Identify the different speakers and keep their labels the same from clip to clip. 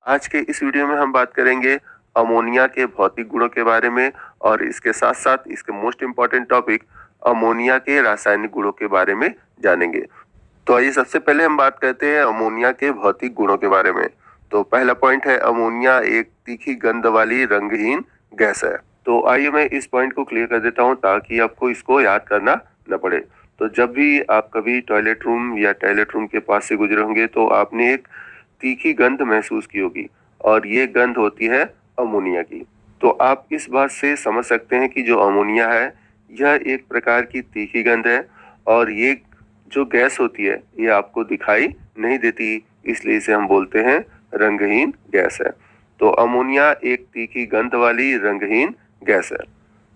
Speaker 1: आज के इस वीडियो में हम बात करेंगे अमोनिया के भौतिक गुणों के बारे में और इसके साथ साथ इसके मोस्ट इम्पॉर्टेंट टॉपिक अमोनिया के रासायनिक गुणों के बारे में जानेंगे। तो आइए सबसे पहले हम बात करते हैं अमोनिया के भौतिक गुणों के बारे में। तो पहला पॉइंट है अमोनिया एक तीखी गंध वाली रंगहीन गैस है। तो आइए मैं इस पॉइंट को क्लियर कर देता हूँ ताकि आपको इसको याद करना न पड़े। तो जब भी आप कभी टॉयलेट रूम या टॉयलेट रूम के पास से गुजरे होंगे तो आपने एक तीखी गंध महसूस की होगी और ये गंध होती है अमोनिया की। तो आप इस बात से समझ सकते हैं कि जो अमोनिया है यह एक प्रकार की तीखी गंध है और ये जो गैस होती है ये आपको दिखाई नहीं देती, इसलिए इसे हम बोलते हैं रंगहीन गैस है। तो अमोनिया एक तीखी गंध वाली रंगहीन गैस है।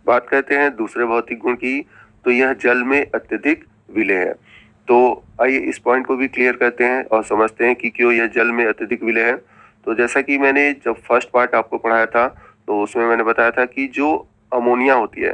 Speaker 1: बात करते हैं दूसरे भौतिक गुण की, तो यह जल में अत्यधिक विलेय है। तो आइए इस पॉइंट को भी क्लियर करते हैं और समझते हैं कि क्यों यह जल में अत्यधिक विलेय है। तो जैसा कि मैंने जब फर्स्ट पार्ट आपको पढ़ाया था तो उसमें मैंने बताया था कि जो अमोनिया होती है,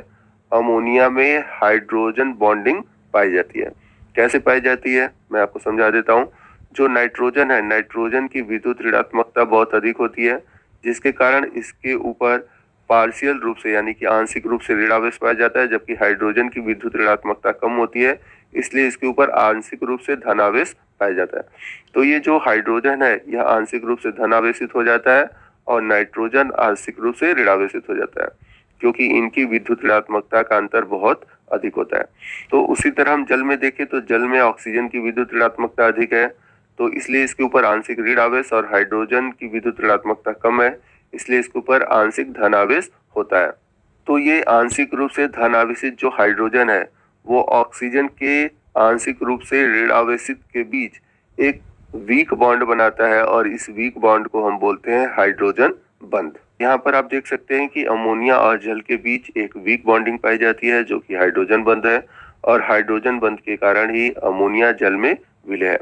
Speaker 1: अमोनिया में हाइड्रोजन बॉन्डिंग पाई जाती है। कैसे पाई जाती है मैं आपको समझा देता हूँ। जो नाइट्रोजन है, नाइट्रोजन की विद्युत ऋणात्मकता बहुत अधिक होती है, जिसके कारण इसके ऊपर पार्शियल रूप से यानी कि आंशिक रूप से ऋणावेश पाया जाता है, जबकि हाइड्रोजन की विद्युत ऋणात्मकता कम होती है, इसलिए इसके ऊपर आंशिक रूप से धनावेश पाया जाता है। तो ये जो हाइड्रोजन है यह आंशिक रूप से धनावेशित हो जाता है और नाइट्रोजन आंशिक रूप से ऋणावेशित हो जाता है, क्योंकि इनकी विद्युत ऋणात्मकता का अंतर बहुत अधिक होता है। तो उसी तरह हम जल में देखें तो जल में ऑक्सीजन की विद्युत ऋणात्मकता अधिक है, तो इसलिए इसके ऊपर आंशिक ऋण आवेश, और हाइड्रोजन की विद्युत ऋणात्मकता कम है, इसलिए इसके ऊपर आंशिक धन आवेश होता है। तो ये आंशिक रूप से धन आवेशित जो हाइड्रोजन है वो ऑक्सीजन के आंशिक रूप से ऋण आवेशित के बीच एक वीक बॉन्ड बनाता है और इस वीक बॉन्ड को हम बोलते हैं हाइड्रोजन बंध। यहाँ पर आप देख सकते हैं कि अमोनिया और जल के बीच एक वीक बॉन्डिंग पाई जाती है जो कि हाइड्रोजन बंध है, और हाइड्रोजन बंध के कारण ही अमोनिया जल में विलय है।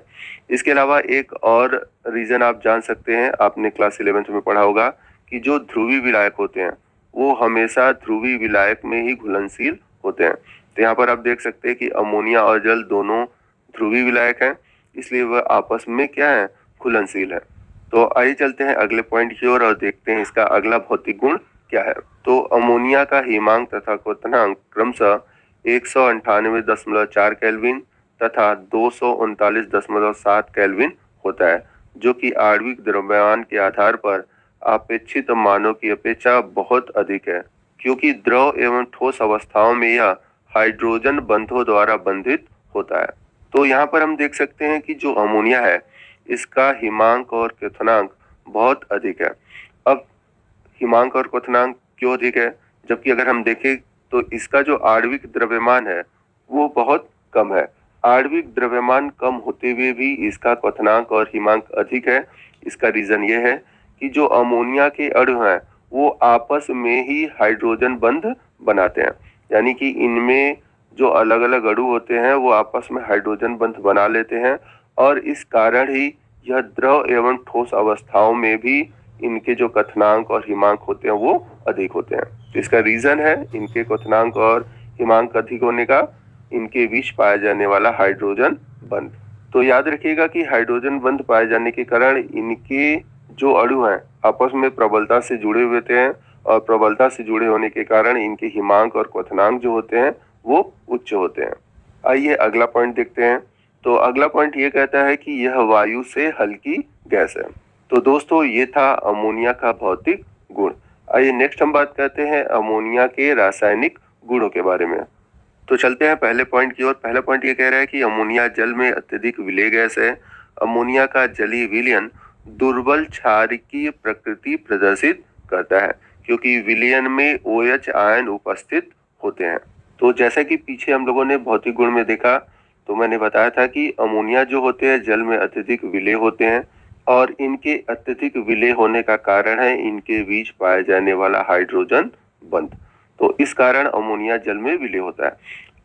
Speaker 1: इसके अलावा एक और रीजन आप जान सकते हैं, आपने क्लास 11th में पढ़ा होगा कि जो ध्रुवीय विलायक होते हैं वो हमेशा ध्रुवीय विलायक में ही घुलनशील होते हैं। तो यहाँ पर आप देख सकते हैं कि अमोनिया और जल दोनों ध्रुवीय विलायक हैं, इसलिए वह आपस में क्या है, घुलनशील है। तो आइए चलते हैं अगले पॉइंट की ओर और देखते हैं इसका अगला भौतिक गुण क्या है। तो अमोनिया का हिमांक तथा क्वथनांक क्रमशः 198.4 केल्विन तथा 239.7 केल्विन होता है, जो कि आणविक द्रव्यमान के आधार पर अपेक्षित मानों की अपेक्षा बहुत अधिक है, क्योंकि द्रव एवं ठोस अवस्थाओं में यह हाइड्रोजन बंधों द्वारा बंधित होता है। तो यहाँ पर हम देख सकते हैं कि जो अमोनिया है इसका हिमांक और क्वथनांक बहुत अधिक है। अब हिमांक और क्वथनांक क्यों अधिक है, जबकि अगर हम देखें तो इसका जो आणविक द्रव्यमान है वो बहुत कम है। आणविक द्रव्यमान कम होते हुए भी इसका क्वथनांक और हिमांक अधिक है। इसका रीजन ये है कि जो अमोनिया के अणु हैं वो आपस में ही हाइड्रोजन बंध बनाते हैं, यानी कि इनमें जो अलग अलग अणु होते हैं वो आपस में हाइड्रोजन बंध बना लेते हैं, और इस कारण ही यह द्रव एवं ठोस अवस्थाओं में भी इनके जो क्वथनांक और हिमांक होते हैं वो अधिक होते हैं। तो इसका रीजन है इनके क्वथनांक और हिमांक अधिक होने का इनके बीच पाया जाने वाला हाइड्रोजन बंध। तो याद रखिएगा कि हाइड्रोजन बंध पाए जाने के कारण इनके जो अणु हैं आपस में प्रबलता से जुड़े हुए हैं, और प्रबलता से जुड़े होने के कारण इनके हिमांक और क्वथनांक जो होते हैं वो उच्च होते हैं। आइए अगला पॉइंट देखते हैं। तो अगला पॉइंट ये कहता है कि यह वायु से हल्की गैस है। तो दोस्तों ये था अमोनिया का भौतिक गुण। आइए नेक्स्ट हम बात करते हैं अमोनिया के रासायनिक गुणों के बारे में। तो चलते हैं पहले पॉइंट की ओर। पहला पॉइंट ये कह रहा है कि अमोनिया जल में अत्यधिक विलेय गैस है। अमोनिया का जलीय विलयन दुर्बल क्षारीय प्रकृति प्रदर्शित करता है, क्योंकि विलयन में OH आयन उपस्थित होते हैं। तो जैसा कि पीछे हम लोगों ने भौतिक गुण में देखा, तो मैंने बताया था कि अमोनिया जो होते हैं जल में अत्यधिक विलेय होते हैं, और इनके अत्यधिक विलेय होने का कारण है इनके बीच पाया जाने वाला हाइड्रोजन बंध। तो इस कारण अमोनिया जल में विलेय होता है।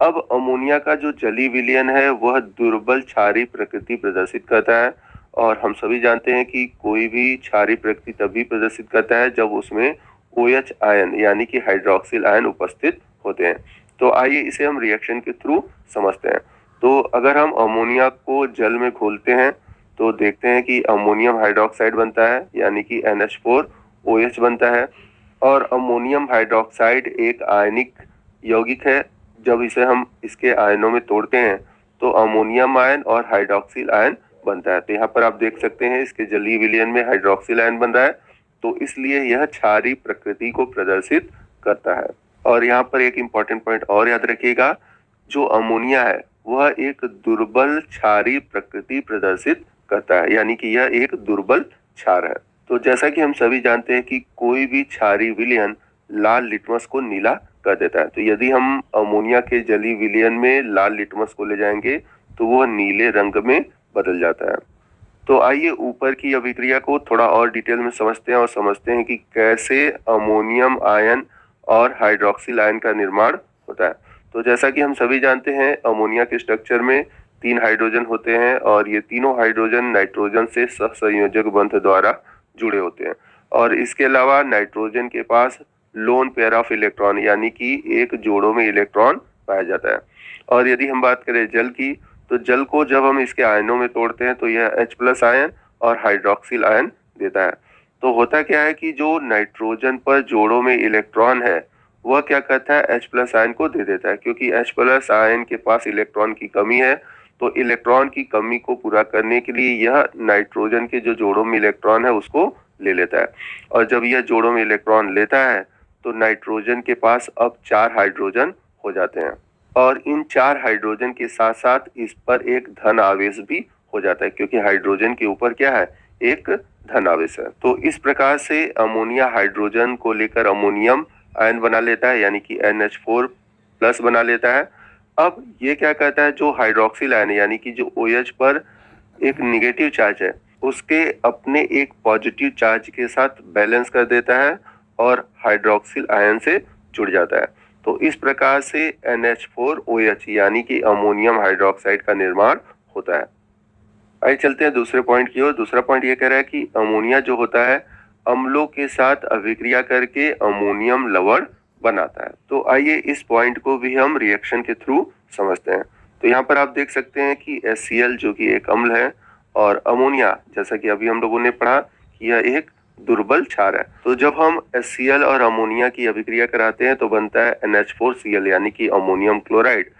Speaker 1: अब अमोनिया का जो जलीय विलयन है वह दुर्बल क्षारीय प्रकृति प्रदर्शित करता है, और हम सभी जानते हैं कि कोई भी क्षारीय प्रकृति तभी प्रदर्शित करता है जब उसमें OH आयन यानी कि हाइड्रोक्सिल आयन उपस्थित होते हैं। तो आइए इसे हम रिएक्शन के थ्रू समझते हैं। तो अगर हम अमोनिया को जल में घोलते हैं तो देखते हैं कि अमोनियम हाइड्रोक्साइड बनता है यानी कि NH4OH बनता है। और अमोनियम हाइड्रोक्साइड एक आयनिक यौगिक है। जब इसे हम इसके आयनों में तोड़ते हैं तो अमोनियम आयन और हाइड्रोक्सिल आयन बनता है। तो यहाँ पर आप देख सकते हैं इसके जलीय विलयन में हाइड्रोक्सिल आयन बन रहा है, तो इसलिए यह क्षारीय प्रकृति को प्रदर्शित करता है। और यहाँ पर एक इम्पॉर्टेंट पॉइंट और याद रखिएगा, जो अमोनिया है वह एक दुर्बल क्षारीय प्रकृति प्रदर्शित करता है, यानी कि यह एक दुर्बल क्षार है। तो जैसा कि हम सभी जानते हैं कि कोई भी क्षारीय विलयन लाल लिटमस को नीला कर देता है। तो यदि हम अमोनिया के जलीय विलयन में लाल लिटमस को ले जाएंगे तो वह नीले रंग में बदल जाता है। तो आइए ऊपर की अभिक्रिया को थोड़ा और डिटेल में समझते हैं और समझते हैं कि कैसे अमोनियम आयन और हाइड्रोक्सिल आयन का निर्माण होता है। तो जैसा कि हम सभी जानते हैं अमोनिया के स्ट्रक्चर में 3 हाइड्रोजन होते हैं और ये तीनों हाइड्रोजन नाइट्रोजन से सहसंयोजक बंध द्वारा जुड़े होते हैं। और इसके अलावा नाइट्रोजन के पास लोन पेयर ऑफ इलेक्ट्रॉन यानी कि एक जोड़ों में इलेक्ट्रॉन पाया जाता है। और यदि हम बात करें जल की, तो जल को जब हम इसके आयनों में तोड़ते हैं तो यह H+ आयन और हाइड्रोक्सिल आयन देता है। तो होता क्या है कि जो नाइट्रोजन पर जोड़ों में इलेक्ट्रॉन है वह क्या करता है, H+ आयन को दे देता है। क्योंकि H+ आयन के पास इलेक्ट्रॉन की कमी है, तो इलेक्ट्रॉन की कमी को पूरा करने के लिए यह नाइट्रोजन के जो जोड़ों में इलेक्ट्रॉन है उसको ले लेता है। और जब यह जोड़ों में इलेक्ट्रॉन लेता है तो नाइट्रोजन के पास अब 4 हाइड्रोजन हो जाते हैं। और इन 4 हाइड्रोजन के साथ साथ इस पर एक धन आवेश भी हो जाता है, क्योंकि हाइड्रोजन के ऊपर क्या है, एक धन आवेश है। तो इस प्रकार से अमोनिया हाइड्रोजन को लेकर अमोनियम आयन बना लेता है यानी कि NH4+ बना लेता है। अब ये क्या करता है, जो हाइड्रोक्सिल आयन यानी कि जो OH पर एक निगेटिव चार्ज है उसके अपने एक पॉजिटिव चार्ज के साथ बैलेंस कर देता है और हाइड्रोक्सिल आयन से जुड़ जाता है। तो इस प्रकार से NH4OH यानी कि अमोनियम हाइड्रोक्साइड का निर्माण होता है। आइए चलते हैं दूसरे पॉइंट की ओर। दूसरा पॉइंट ये कह रहा है कि अमोनिया जो होता है अम्लों के साथ अभिक्रिया करके अमोनियम लवण बनाता है। तो आइए इस पॉइंट को भी हम रिएक्शन के थ्रू समझते हैं। तो यहाँ पर आप देख सकते हैं कि HCl जो कि एक अम्ल है और अमोनिया, जैसा कि अभी हम लोगों ने पढ़ा कि यह एक दुर्बल क्षार है। तो जब हम HCl और अमोनिया की अभिक्रिया कराते हैं तो बनता है NH4Cl यानी कि अमोनियम क्लोराइड,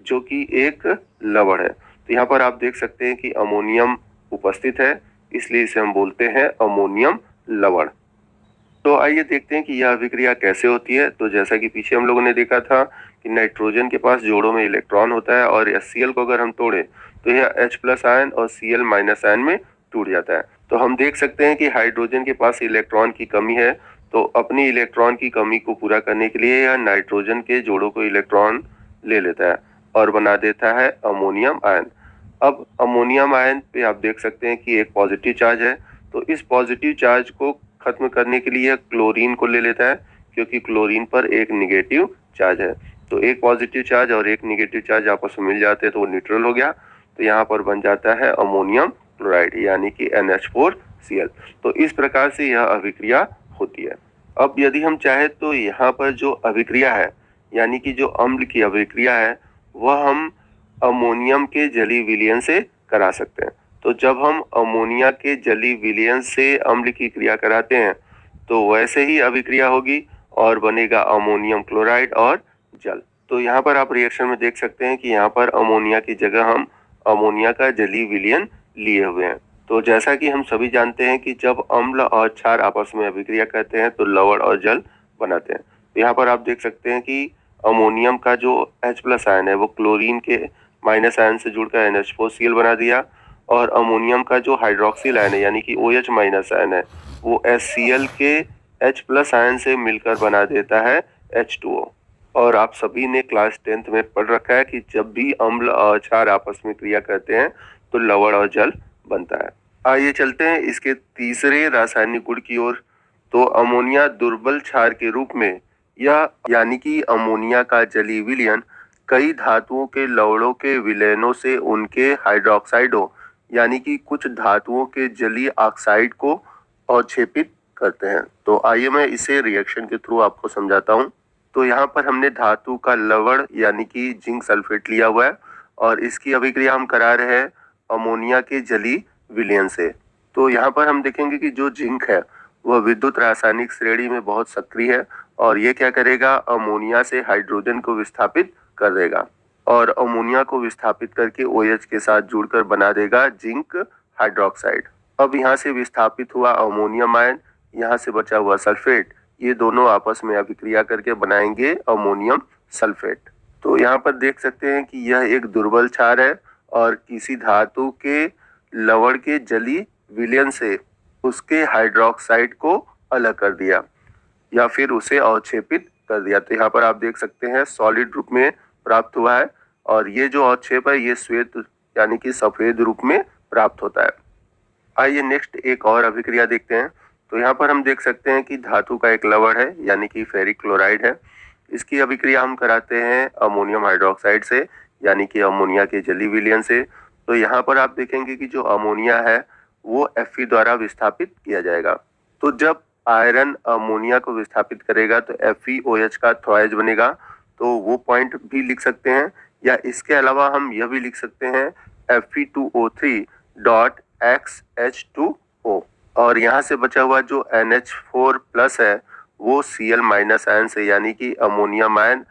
Speaker 1: जो कि एक लवण है। तो यहाँ पर आप देख सकते हैं कि अमोनियम उपस्थित है, इसलिए इसे हम बोलते हैं अमोनियम लवण। तो आइए देखते हैं कि यह अभिक्रिया कैसे होती है। तो जैसा कि पीछे हम लोगों ने देखा था कि नाइट्रोजन के पास जोड़ों में इलेक्ट्रॉन होता है और HCl को अगर हम तोड़े तो यह H+ आयन और Cl- आयन में टूट जाता है। तो हम देख सकते हैं कि हाइड्रोजन के पास इलेक्ट्रॉन की कमी है, तो अपनी इलेक्ट्रॉन की कमी को पूरा करने के लिए यह नाइट्रोजन के जोड़ों को इलेक्ट्रॉन ले लेता है और बना देता है अमोनियम आयन। अब अमोनियम आयन पे आप देख सकते हैं कि एक पॉजिटिव चार्ज है, तो इस पॉजिटिव चार्ज को खत्म करने के लिए क्लोरीन को ले लेता है, क्योंकि क्लोरीन पर एक निगेटिव चार्ज है। तो एक पॉजिटिव चार्ज और एक निगेटिव चार्ज आपस में मिल जाते हैं तो वो न्यूट्रल हो गया। तो यहाँ पर बन जाता है अमोनियम क्लोराइड यानी कि NH4Cl। तो इस प्रकार से यह अभिक्रिया होती है। अब यदि हम चाहे तो यहाँ पर जो अभिक्रिया है यानी कि जो अम्ल की अभिक्रिया है वह हम अमोनियम के जलीय विलयन से करा सकते हैं। तो जब हम अमोनिया के जलीय विलयन से अम्ल की क्रिया कराते हैं तो वैसे ही अभिक्रिया होगी और बनेगा अमोनियम क्लोराइड और जल। तो यहाँ पर आप रिएक्शन में देख सकते हैं कि यहाँ पर अमोनिया की जगह हम अमोनिया का जलीय विलयन लिए हुए हैं। तो जैसा कि हम सभी जानते हैं कि जब अम्ल और क्षार आपस में अभिक्रिया करते हैं तो लवण और जल बनाते हैं। तो यहाँ पर आप देख सकते हैं कि अमोनियम का जो H+ आयन है वो क्लोरीन के माइनस आयन से जुड़कर NH4Cl बना दिया, और अमोनियम का जो हाइड्रोक्सिल आयन है यानी कि OH- आयन है वो HCl के H+ आयन से मिलकर बना देता है H2O। और आप सभी ने क्लास 10th में पढ़ रखा है कि जब भी अम्ल और क्षार आपस में क्रिया करते हैं तो लवण और जल बनता है। आइए चलते हैं इसके तीसरे रासायनिक गुण की ओर। तो अमोनिया दुर्बल क्षार के रूप में या यानी कि अमोनिया का जलीय विलयन कई धातुओं के लवणों के विलयनों से उनके हाइड्रोक्साइडों यानी कि कुछ धातुओं के जलीय ऑक्साइड को अवक्षेपित करते हैं। तो आइए मैं इसे रिएक्शन के थ्रू आपको समझाता हूँ। तो यहाँ पर हमने धातु का लवण यानी कि जिंक सल्फेट लिया हुआ है और इसकी अभिक्रिया हम करा रहे हैं अमोनिया के जलीय विलयन से। तो यहाँ पर हम देखेंगे कि जो जिंक है वह विद्युत रासायनिक श्रेणी में बहुत सक्रिय है और ये क्या करेगा, अमोनिया से हाइड्रोजन को विस्थापित कर देगा और अमोनिया को विस्थापित करके OH के साथ जुड़कर बना देगा जिंक हाइड्रोक्साइड। अब यहाँ से विस्थापित हुआ अमोनियम आयन, यहाँ से बचा हुआ सल्फेट, ये दोनों आपस में अभिक्रिया करके बनाएंगे अमोनियम सल्फेट। तो यहाँ पर देख सकते हैं कि यह एक दुर्बल क्षार है और किसी धातु के लवण के जली विलयन से उसके हाइड्रोक्साइड को अलग कर दिया या फिर उसे अवक्षेपित कर दिया। तो यहाँ पर आप देख सकते हैं सॉलिड रूप में प्राप्त हुआ है और ये जो अवक्षेप है ये श्वेत यानी कि सफेद रूप में प्राप्त होता है। आइए नेक्स्ट एक और अभिक्रिया देखते हैं। तो यहाँ पर हम देख सकते हैं कि धातु का एक लवण है यानी कि फेरिक क्लोराइड है। इसकी अभिक्रिया हम कराते हैं अमोनियम हाइड्रोक्साइड से यानी कि अमोनिया के जली विलयन से। तो यहाँ पर आप देखेंगे कि जो अमोनिया है वो Fe द्वारा विस्थापित किया जाएगा। तो जब आयरन अमोनिया को विस्थापित करेगा तो FeOH का थ्राइज बनेगा। तो वो पॉइंट भी लिख सकते हैं या इसके अलावा हम यह भी लिख सकते हैं Fe2O3.XH2O और यहाँ से बचा हुआ जो NH4 प्लस है वो Cl माइनस आयन से यानी कि अमोनियम आयन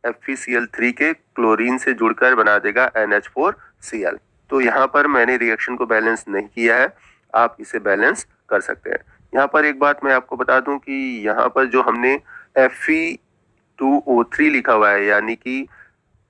Speaker 1: FeCl3 के क्लोरीन से जुड़कर बना देगा NH4Cl। तो यहाँ पर मैंने रिएक्शन को बैलेंस नहीं किया है, आप इसे बैलेंस कर सकते हैं। यहाँ पर एक बात मैं आपको बता दूं कि यहाँ पर जो हमने Fe2O3 लिखा हुआ है यानी कि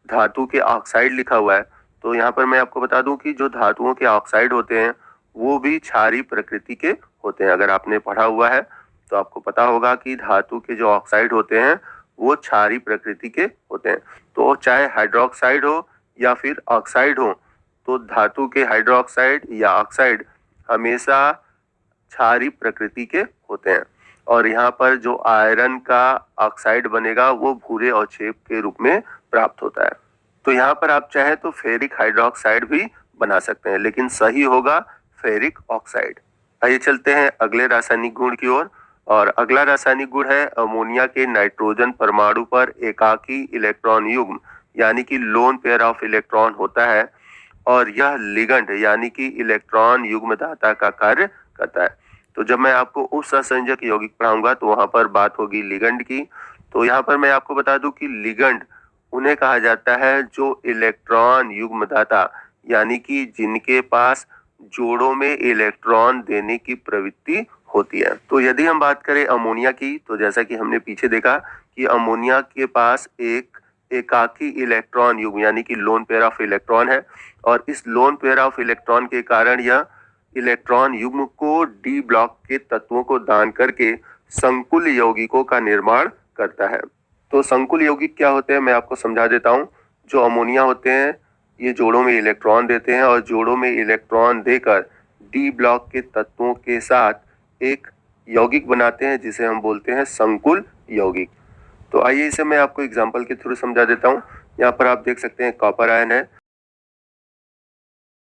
Speaker 1: धातु के ऑक्साइड लिखा हुआ है, तो यहाँ पर मैं आपको बता दूं कि जो धातुओं के ऑक्साइड होते हैं वो भी क्षारीय प्रकृति के होते हैं। अगर आपने पढ़ा हुआ है तो आपको पता होगा कि धातु के जो ऑक्साइड होते हैं वो क्षारीय प्रकृति के होते हैं। तो चाहे हाइड्रोक्साइड हो या फिर ऑक्साइड हो, तो धातु के हाइड्रोक्साइड या ऑक्साइड हमेशा क्षारीय प्रकृति के होते हैं और यहाँ पर जो आयरन का ऑक्साइड बनेगा वो भूरे अवक्षेप के रूप में प्राप्त होता है। तो यहाँ पर आप चाहे तो फेरिक हाइड्रोक्साइड भी बना सकते हैं, लेकिन सही होगा फेरिक ऑक्साइड। आइए चलते हैं अगले रासायनिक गुण की ओर और अगला रासायनिक गुण है अमोनिया के नाइट्रोजन परमाणु पर एकाकी इलेक्ट्रॉन युग्म यानी कि लोन पेयर ऑफ इलेक्ट्रॉन होता है और यह लिगंड यानी कि इलेक्ट्रॉन युग्मदाता का कार्य करता है। तो जब मैं आपको उपसंयोजक यौगिक पढ़ाऊंगा तो वहां पर बात होगी लिगंड की। तो यहाँ पर मैं आपको बता दूं कि लिगंड उन्हें कहा जाता है जो इलेक्ट्रॉन युग्मदाता यानी कि जिनके पास जोड़ों में इलेक्ट्रॉन देने की प्रवृत्ति होती है। तो यदि हम बात करें अमोनिया की, तो जैसा कि हमने पीछे देखा कि अमोनिया के पास एक एकाकी इलेक्ट्रॉन युग्म यानी कि लोन पेयर ऑफ इलेक्ट्रॉन है और इस लोन पेयर ऑफ इलेक्ट्रॉन के कारण यह इलेक्ट्रॉन युग्म को डी ब्लॉक के तत्वों को दान करके संकुल यौगिकों का निर्माण करता है। तो संकुल यौगिक क्या होते हैं मैं आपको समझा देता हूँ। जो अमोनिया होते हैं ये जोड़ों में इलेक्ट्रॉन देते हैं और जोड़ों में इलेक्ट्रॉन देकर डी ब्लॉक के तत्वों के साथ एक यौगिक बनाते हैं जिसे हम बोलते हैं संकुल यौगिक। तो आइए इसे मैं आपको एग्जांपल के थ्रू समझा देता हूँ। यहाँ पर आप देख सकते हैं कॉपर आयन है,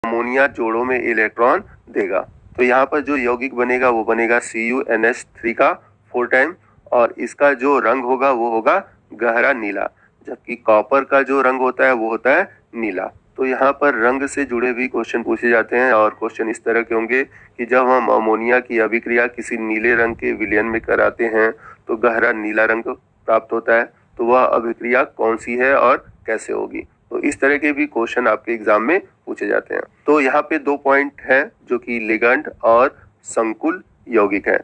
Speaker 1: अमोनिया जोड़ों में इलेक्ट्रॉन देगा। तो यहाँ पर जो यौगिक बनेगा वो बनेगा CuNH3 का 4 टाइम और इसका जो रंग होगा वो होगा गहरा नीला, जबकि कॉपर का जो रंग होता है वो होता है नीला। तो यहाँ पर रंग से जुड़े भी क्वेश्चन पूछे जाते हैं और क्वेश्चन इस तरह के होंगे कि जब हम अमोनिया की अभिक्रिया किसी नीले रंग के विलयन में कराते हैं तो गहरा नीला रंग प्राप्त होता है, तो वह अभिक्रिया कौन सी है और कैसे होगी। तो इस तरह के भी क्वेश्चन आपके एग्जाम में पूछे जाते हैं। तो यहाँ पे 2 पॉइंट हैं जो कि लिगंड और संकुल यौगिक है।